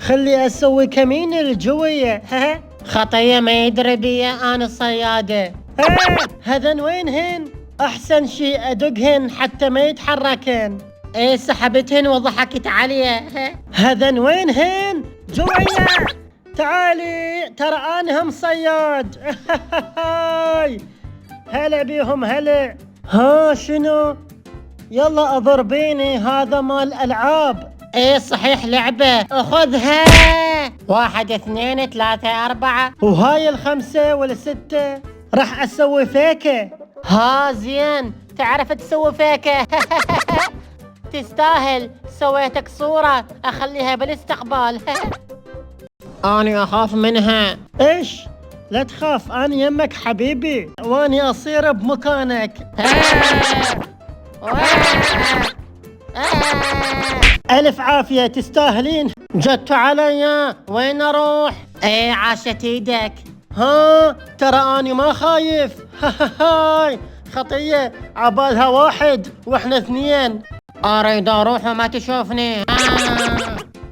خلي اسوي كمين الجوية. خطية ما يدري بي انا صيادة. هذن وينهن؟ احسن شي ادقهن حتى ما يتحركن. ايه سحبتهن وضحكت عليه. هذن وينهن؟ جوية تعالي ترى انا هم صياد. هلا بيهم هلا. ها شنو؟ يلا اضربيني هذا مال العاب. ايه صحيح لعبة اخذها. 1 2 3 4 وهاي 5 و6. راح اسوي فيكة. ها زين تعرف تسوي فيكة. تستاهل سويتك صورة اخليها بالاستقبال. اني اخاف منها. ايش؟ لا تخاف انا يمك حبيبي واني اصير بمكانك. الف عافية تستاهلين. جت علي وين اروح؟ ايه عاشت ايدك. ها ترى اني ما خايف. هاي خطية عبالها واحد واحنا 2. اريد اروح وما تشوفني.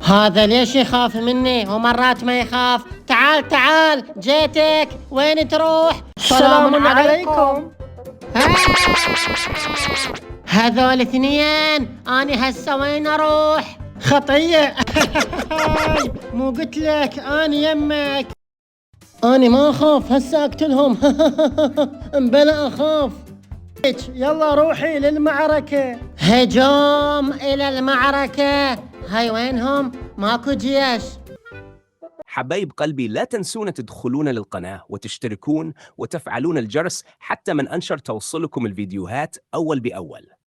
هذا ليش يخاف مني ومرات ما يخاف؟ تعال تعال جيتك وين تروح؟ سلام عليكم. هذول 2 اني هسه وين اروح؟ خطية. مو قلت لك اني يمك. اني ما اخاف هسه اقتلهم. بلا اخاف. يلا روحي للمعركة. هجوم الى المعركة. هاي وينهم؟ ماكو جيش. حبايب قلبي لا تنسون تدخلون للقناة وتشتركون وتفعلون الجرس حتى من أنشر توصلكم الفيديوهات أول بأول.